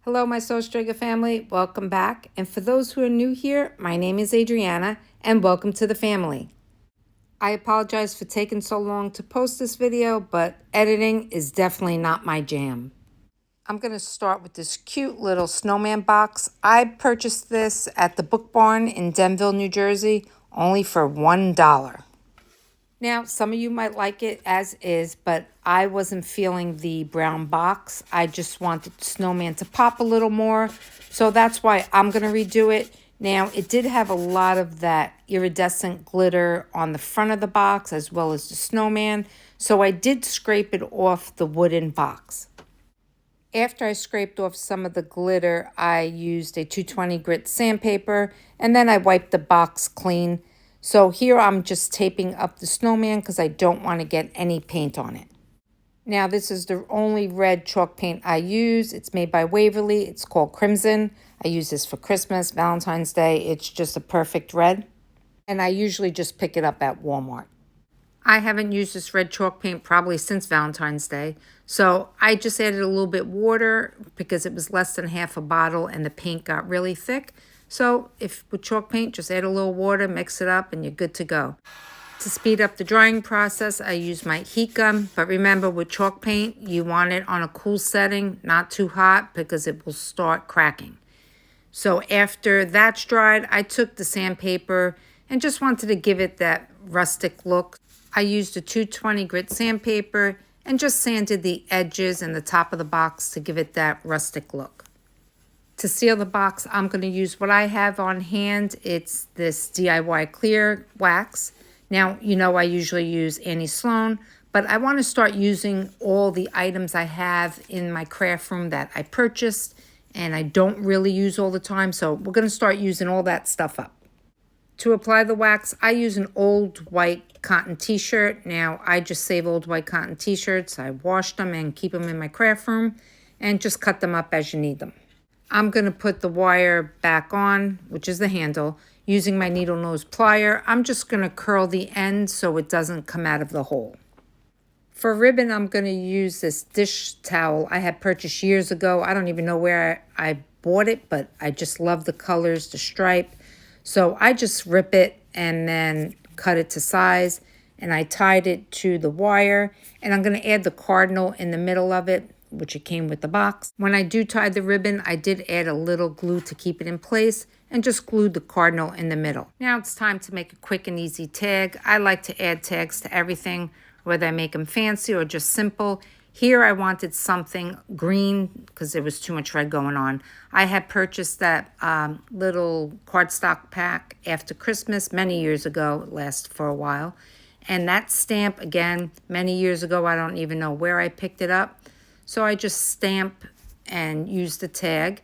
Hello, my Strega family. Welcome back. And for those who are new here, my name is Adriana, and welcome to the family. I apologize for taking so long to post this video, but editing is definitely not my jam. I'm going to start with this cute little snowman box. I purchased this at the Book Barn in Denville, New Jersey, only for $1. Now, some of you might like it as is, but I wasn't feeling the brown box. I just wanted Snowman to pop a little more, so that's why I'm going to redo it. Now, it did have a lot of that iridescent glitter on the front of the box as well as the snowman, so I did scrape it off the wooden box. After I scraped off some of the glitter, I used a 220 grit sandpaper, and then I wiped the box clean. So here I'm just taping up the snowman because I don't want to get any paint on it. Now this is the only red chalk paint I use. It's made by Waverly. It's called Crimson. I use this for Christmas, Valentine's Day. It's just a perfect red. And I usually just pick it up at Walmart. I haven't used this red chalk paint probably since Valentine's Day. So I just added a little bit water because it was less than half a bottle and the paint got really thick. So if with chalk paint, just add a little water, mix it up, and you're good to go. To speed up the drying process, I use my heat gun. But remember, with chalk paint, you want it on a cool setting, not too hot, because it will start cracking. So after that's dried, I took the sandpaper and just wanted to give it that rustic look. I used a 220 grit sandpaper and just sanded the edges and the top of the box to give it that rustic look. To seal the box, I'm going to use what I have on hand. It's this DIY clear wax. Now, you know I usually use Annie Sloan, but I want to start using all the items I have in my craft room that I purchased and I don't really use all the time. So we're going to start using all that stuff up. To apply the wax, I use an old white cotton t-shirt. Now, I just save old white cotton t-shirts. I wash them and keep them in my craft room and just cut them up as you need them. I'm going to put the wire back on, which is the handle. Using my needle nose plier, I'm just going to curl the end so it doesn't come out of the hole. For ribbon, I'm going to use this dish towel I had purchased years ago. I don't even know where I bought it, but I just love the colors, the stripe. So I just rip it and then cut it to size, and I tied it to the wire, and I'm going to add the cardinal in the middle of it, which it came with the box. When I do tie the ribbon, I did add a little glue to keep it in place and just glued the cardinal in the middle. Now it's time to make a quick and easy tag. I like to add tags to everything, whether I make them fancy or just simple. Here I wanted something green because there was too much red going on. I had purchased that little cardstock pack after Christmas many years ago. It lasted for a while. And that stamp, again, many years ago, I don't even know where I picked it up. So I just stamp and use the tag.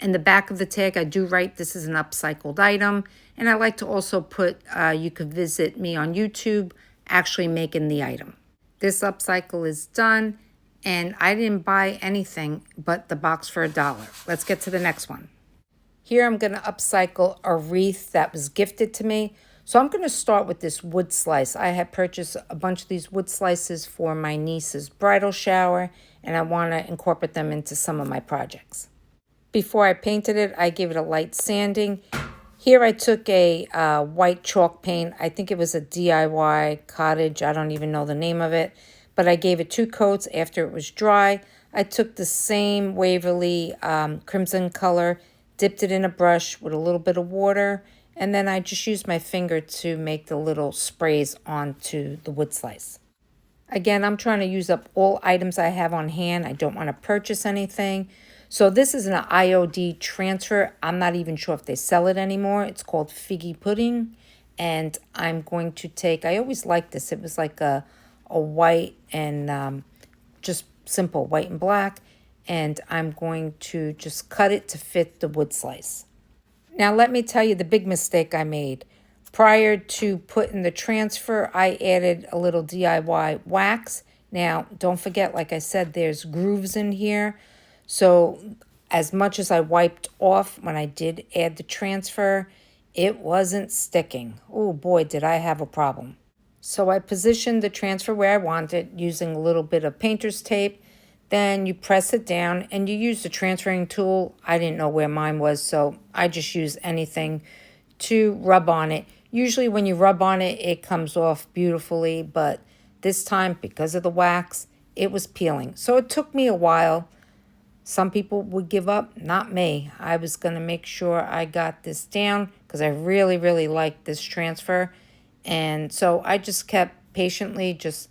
In the back of the tag, I do write this is an upcycled item. And I like to also put, you could visit me on YouTube, actually making the item. This upcycle is done, and I didn't buy anything but the box for $1. Let's get to the next one. Here I'm going to upcycle a wreath that was gifted to me. So I'm going to start with this wood slice. I had purchased a bunch of these wood slices for my niece's bridal shower, and I want to incorporate them into some of my projects. Before I painted it, I gave it a light sanding. Here I took a white chalk paint. I think it was a DIY cottage. I don't even know the name of it, but I gave it 2 coats after it was dry. I took the same Waverly crimson color, dipped it in a brush with a little bit of water, and then I just used my finger to make the little sprays onto the wood slice. Again, I'm trying to use up all items I have on hand. I don't want to purchase anything. So this is an IOD transfer. I'm not even sure if they sell it anymore. It's called Figgy Pudding. And I'm going to take, I always liked this. It was like a white and just simple white and black. And I'm going to just cut it to fit the wood slice. Now let me tell you the big mistake I made. Prior to putting the transfer, I added a little DIY wax. Now, don't forget, like I said, there's grooves in here. So as much as I wiped off when I did add the transfer, it wasn't sticking. Oh boy, did I have a problem. So I positioned the transfer where I wanted using a little bit of painter's tape. Then you press it down and you use the transferring tool. I didn't know where mine was, so I just use anything to rub on it. Usually when you rub on it, it comes off beautifully, but this time, because of the wax, it was peeling. So it took me a while. Some people would give up, not me. I was going to make sure I got this down because I really, really liked this transfer. And so I just kept patiently just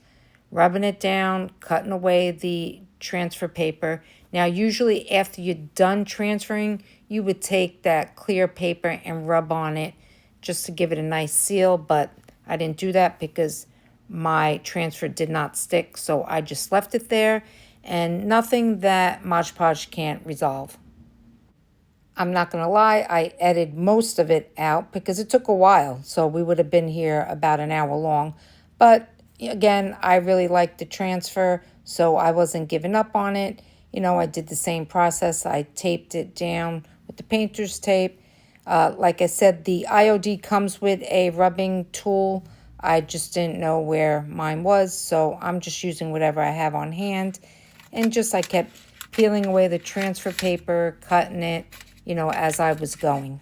rubbing it down, cutting away the transfer paper. Now, usually after you're done transferring, you would take that clear paper and rub on it just to give it a nice seal, but I didn't do that because my transfer did not stick, so I just left it there, and nothing that Mod Podge can't resolve. I'm not going to lie, I edited most of it out because it took a while, so we would have been here about an hour long. But again, I really liked the transfer, so I wasn't giving up on it. You know, I did the same process. I taped it down with the painter's tape. Like I said, the IOD comes with a rubbing tool. I just didn't know where mine was, so I'm just using whatever I have on hand. And just I kept peeling away the transfer paper, cutting it, you know, as I was going.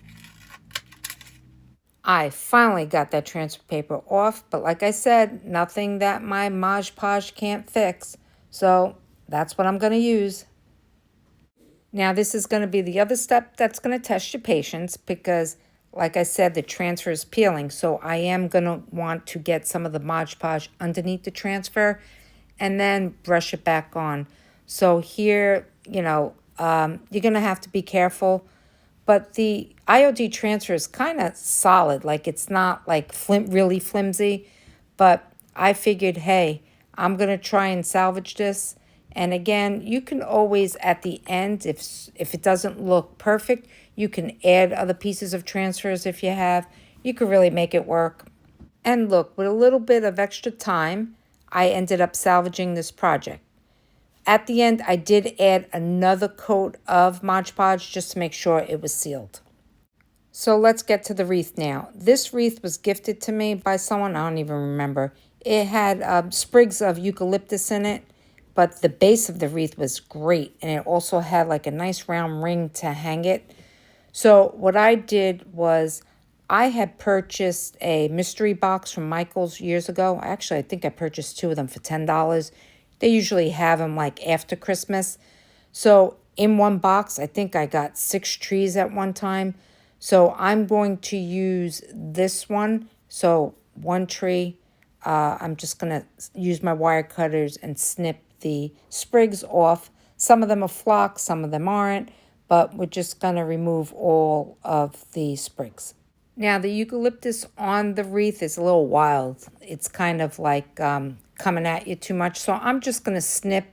I finally got that transfer paper off, but like I said, nothing that my Mod Podge can't fix. So that's what I'm going to use. Now this is going to be the other step that's going to test your patience because, like I said, the transfer is peeling. So I am going to want to get some of the Mod Podge underneath the transfer and then brush it back on. So here, you know, you're going to have to be careful. But the IOD transfer is kind of solid. Like, it's not like really flimsy. But I figured, hey, I'm going to try and salvage this. And again, you can always, at the end, if it doesn't look perfect, you can add other pieces of transfers if you have. You could really make it work. And look, with a little bit of extra time, I ended up salvaging this project. At the end, I did add another coat of Mod Podge just to make sure it was sealed. So let's get to the wreath now. This wreath was gifted to me by someone, I don't even remember. It had sprigs of eucalyptus in it, but the base of the wreath was great. And it also had like a nice round ring to hang it. So what I did was I had purchased a mystery box from Michael's years ago. Actually, I think I purchased 2 of them for $10. They usually have them like after Christmas. So in one box, I think I got 6 trees at one time. So I'm going to use this one. So one tree, I'm just going to use my wire cutters and snip the sprigs off. Some of them are flocked, some of them aren't, but we're just going to remove all of the sprigs. Now, the eucalyptus on the wreath is a little wild. It's kind of like coming at you too much. So I'm just going to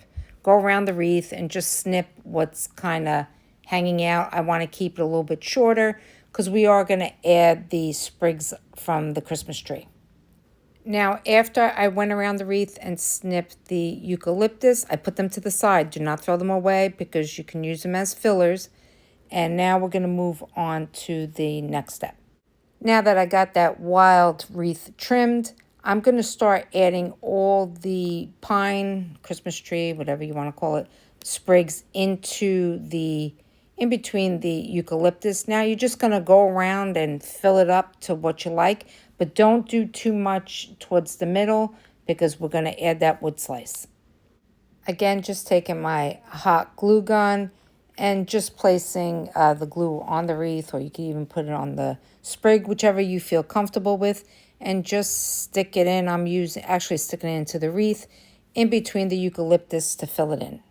go around the wreath and just snip what's kind of hanging out. I want to keep it a little bit shorter because we are going to add the sprigs from the Christmas tree. Now, after I went around the wreath and snipped the eucalyptus, I put them to the side. Do not throw them away because you can use them as fillers. And now we're going to move on to the next step. Now that I got that wild wreath trimmed, I'm going to start adding all the pine, Christmas tree, whatever you want to call it, sprigs in between the eucalyptus. Now you're just going to go around and fill it up to what you like, but don't do too much towards the middle because we're going to add that wood slice. Again, just taking my hot glue gun and just placing the glue on the wreath, or you can even put it on the sprig, whichever you feel comfortable with, and just stick it in. I'm actually sticking it into the wreath in between the eucalyptus to fill it in.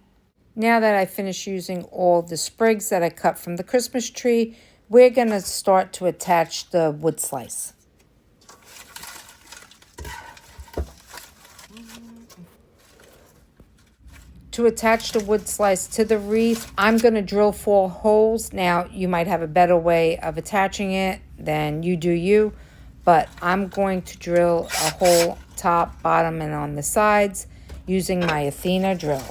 Now that I finished using all the sprigs that I cut from the Christmas tree, we're going to start to attach the wood slice. To attach the wood slice to the wreath, I'm going to drill 4 holes. Now, you might have a better way of attaching it than you do you, but I'm going to drill a hole top, bottom, and on the sides using my Athena drill.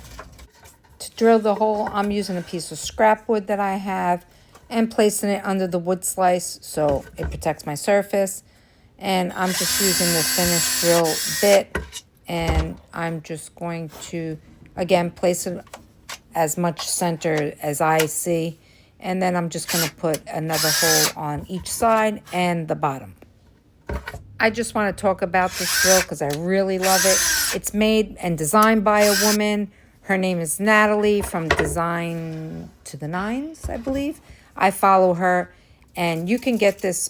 To drill the hole, I'm using a piece of scrap wood that I have and placing it under the wood slice so it protects my surface. And I'm just using the finished drill bit, and I'm just going to again place it as much center as I see. And then I'm just going to put another hole on each side and the bottom. I just want to talk about this drill because I really love it. It's made and designed by a woman. Her name is Natalie from Design to the Nines, I believe. I follow her, and you can get this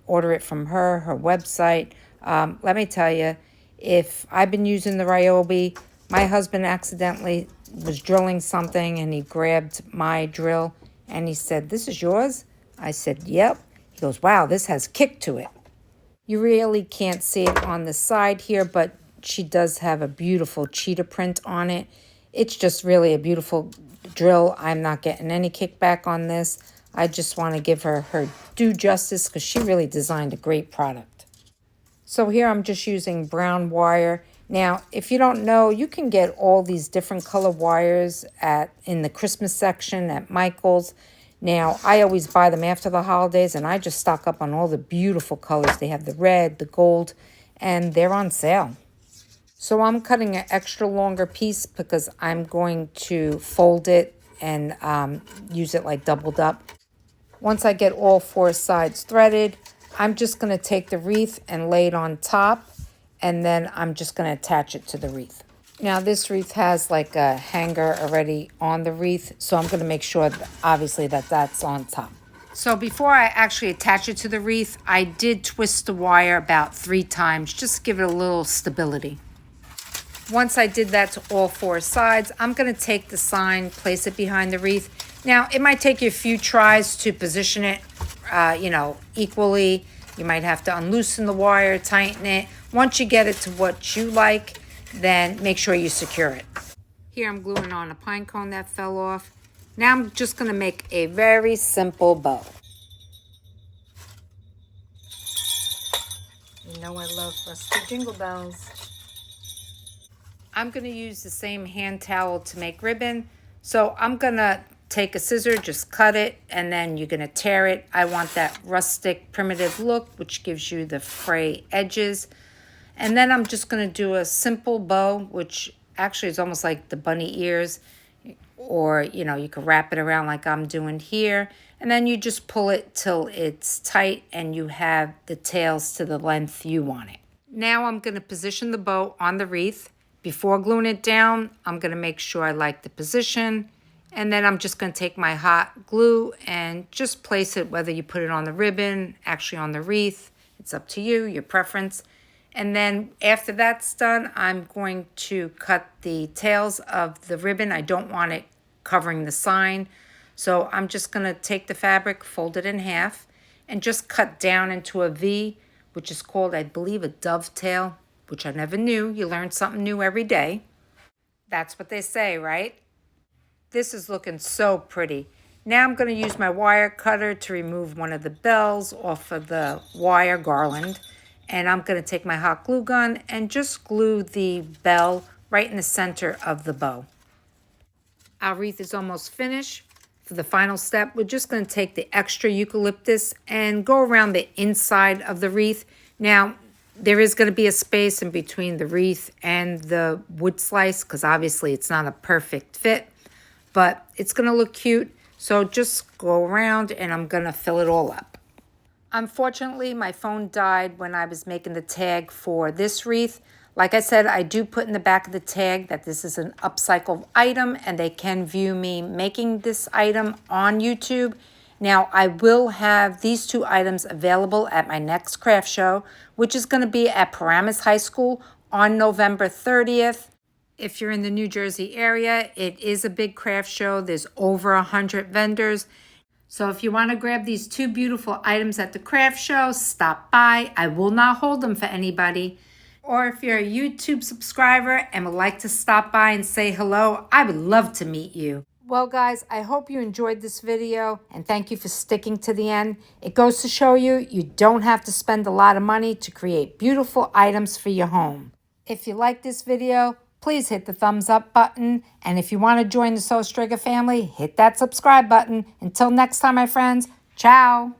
order it from her website. Let me tell you, if I've been using the Ryobi, my husband accidentally was drilling something and he grabbed my drill and he said, "This is yours?" I said, "Yep." He goes, "Wow, this has kick to it." You really can't see it on the side here, but she does have a beautiful cheetah print on it. It's just really a beautiful drill. I'm not getting any kickback on this. I just want to give her due justice because she really designed a great product. So here I'm just using brown wire. Now, if you don't know, you can get all these different color wires in the Christmas section at Michael's. Now, I always buy them after the holidays, and I just stock up on all the beautiful colors. They have the red, the gold, and they're on sale. So I'm cutting an extra longer piece because I'm going to fold it and use it like doubled up. Once I get all four sides threaded, I'm just going to take the wreath and lay it on top, and then I'm just going to attach it to the wreath. Now, this wreath has like a hanger already on the wreath, so I'm going to make sure, that, obviously, that that's on top. So before I actually attach it to the wreath, I did twist the wire about 3 times, just to give it a little stability. Once I did that to all 4 sides, I'm going to take the sign, place it behind the wreath. Now, it might take you a few tries to position it, equally. You might have to unloosen the wire, tighten it. Once you get it to what you like, then make sure you secure it. Here I'm gluing on a pine cone that fell off. Now I'm just going to make a very simple bow. You know I love rusty jingle bells. I'm going to use the same hand towel to make ribbon. So I'm going to take a scissor, just cut it, and then you're going to tear it. I want that rustic primitive look, which gives you the fray edges. And then I'm just going to do a simple bow, which actually is almost like the bunny ears. Or, you can wrap it around like I'm doing here. And then you just pull it till it's tight and you have the tails to the length you want it. Now I'm going to position the bow on the wreath. Before gluing it down, I'm going to make sure I like the position. And then I'm just going to take my hot glue and just place it, whether you put it on the ribbon, actually on the wreath. It's up to you, your preference. And then after that's done, I'm going to cut the tails of the ribbon. I don't want it covering the sign. So I'm just going to take the fabric, fold it in half, and just cut down into a V, which is called, I believe, a dovetail, which I never knew. You learn something new every day. That's what they say, right? This is looking so pretty. Now I'm going to use my wire cutter to remove one of the bells off of the wire garland. And I'm going to take my hot glue gun and just glue the bell right in the center of the bow. Our wreath is almost finished. For the final step, we're just going to take the extra eucalyptus and go around the inside of the wreath. Now, there is going to be a space in between the wreath and the wood slice because obviously it's not a perfect fit, but it's going to look cute. So just go around and I'm going to fill it all up. Unfortunately, my phone died when I was making the tag for this wreath. Like I said, I do put in the back of the tag that this is an upcycled item and they can view me making this item on YouTube. Now, I will have these 2 items available at my next craft show, which is going to be at Paramus High School on November 30th. If you're in the New Jersey area, it is a big craft show. There's over 100 vendors. So if you want to grab these 2 beautiful items at the craft show, stop by. I will not hold them for anybody. Or if you're a YouTube subscriber and would like to stop by and say hello, I would love to meet you. Well, guys, I hope you enjoyed this video and thank you for sticking to the end. It goes to show you don't have to spend a lot of money to create beautiful items for your home. If you like this video, please hit the thumbs up button. And if you want to join the Strega family, hit that subscribe button. Until next time, my friends, ciao.